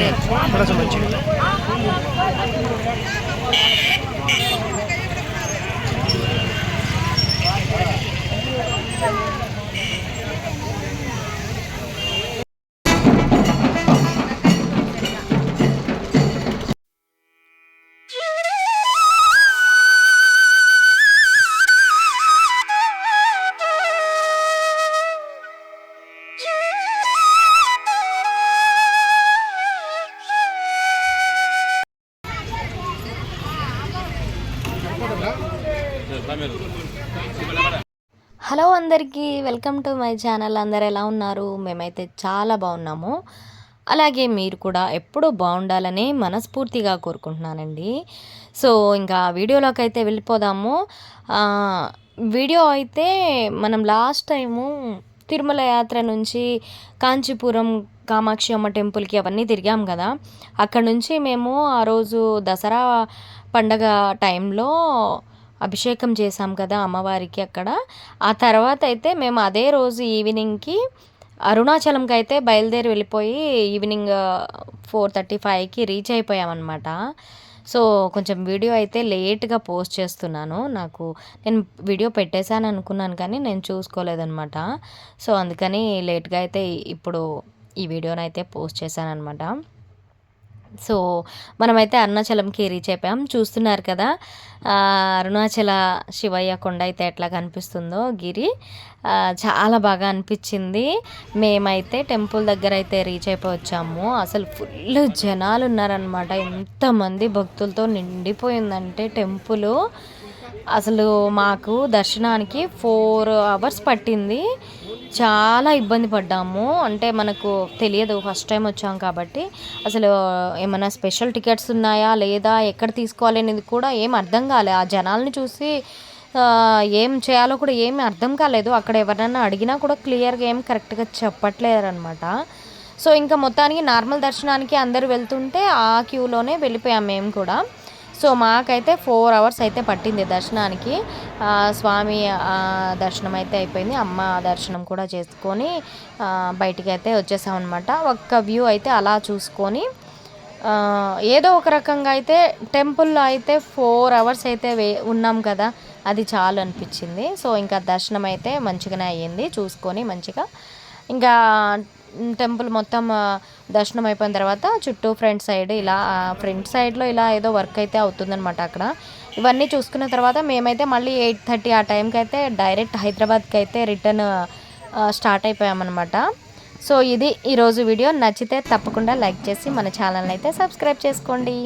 थोड़ा सा मंची హలో అందరికీ వెల్కమ్ టు మై ఛానల్. అందరు ఎలా ఉన్నారు? మేమైతే చాలా బాగున్నాము. అలాగే మీరు కూడా ఎప్పుడూ బాగుండాలని మనస్ఫూర్తిగా కోరుకుంటున్నానండి. సో ఇంకా వీడియోలోకి అయితే వెళ్ళిపోదాము. వీడియో అయితే మనం లాస్ట్ టైము తిరుమల యాత్ర నుంచి కాంచీపురం కామాక్షి అమ్మ టెంపుల్కి అవన్నీ తిరిగాం కదా. అక్కడ నుంచి మేము ఆ రోజు దసరా పండగ టైంలో అభిషేకం చేసాం కదా అమ్మవారికి అక్కడ. ఆ తర్వాత అయితే మేము అదే రోజు ఈవినింగ్కి అరుణాచలంకి అయితే బయలుదేరి వెళ్ళిపోయి ఈవినింగ్ 4:35కి రీచ్ అయిపోయామన్నమాట. సో కొంచెం వీడియో అయితే లేట్గా పోస్ట్ చేస్తున్నాను. నేను వీడియో పెట్టేశాను అనుకున్నాను కానీ నేను చూసుకోలేదన్నమాట. సో అందుకని లేట్గా అయితే ఇప్పుడు ఈ వీడియోనైతే పోస్ట్ చేశాను అనమాట. సో మనమైతే అరుణాచలంకి రీచ్ అయిపోయాం. చూస్తున్నారు కదా అరుణాచల శివయ్య కొండ అయితే ఎట్లా కనిపిస్తుందో గిరి. చాలా బాగా అనిపించింది. మేమైతే టెంపుల్ దగ్గర అయితే రీచ్ అయిపోయి వచ్చాము. అసలు ఫుల్ జనాలు ఉన్నారనమాట. ఎంతమంది భక్తులతో నిండిపోయిందంటే టెంపుల్. అసలు మాకు దర్శనానికి 4 అవర్స్ పట్టింది. చాలా ఇబ్బంది పడ్డాము. అంటే మనకు తెలియదు, ఫస్ట్ టైం వచ్చాం కాబట్టి అసలు ఏమైనా స్పెషల్ టికెట్స్ ఉన్నాయా లేదా, ఎక్కడ తీసుకోవాలి అనేది కూడా ఏం అర్థం కాలేదు. ఆ జనాల్ని చూసి ఏం చేయాలో కూడా ఏమీ అర్థం కాలేదు. అక్కడ ఎవరైనా అడిగినా కూడా క్లియర్గా ఏం కరెక్ట్గా చెప్పట్లేరు అనమాట. సో ఇంకా మొత్తానికి నార్మల్ దర్శనానికి అందరూ వెళ్తుంటే ఆ క్యూలోనే వెళ్ళిపోయాం మేము కూడా. సో మాకైతే 4 అవర్స్ అయితే పట్టింది దర్శనానికి. స్వామి దర్శనం అయితే అయిపోయింది. అమ్మ దర్శనం కూడా చేసుకొని బయటికి అయితే వచ్చేసామన్నమాట. ఒక్క వ్యూ అయితే అలా చూసుకొని ఏదో ఒక రకంగా అయితే టెంపుల్లో అయితే 4 అవర్స్ అయితే ఉన్నాం కదా, అది చాలు అనిపించింది. సో ఇంకా దర్శనం అయితే మంచిగానే అయ్యింది చూసుకొని మంచిగా. ఇంకా టెంపుల్ మొత్తం దర్శనం అయిపోయిన తర్వాత చుట్టూ ఫ్రంట్ సైడ్లో ఇలా ఏదో వర్క్ అయితే అవుతుందన్నమాట అక్కడ. ఇవన్నీ చూసుకున్న తర్వాత మేమైతే మళ్ళీ 8:30 ఆ టైంకి అయితే డైరెక్ట్ హైదరాబాద్కి అయితే రిటర్న్ స్టార్ట్ అయిపోయామన్నమాట. సో ఇది ఈరోజు వీడియో. నచ్చితే తప్పకుండా లైక్ చేసి మన ఛానల్ని అయితే సబ్స్క్రైబ్ చేసుకోండి.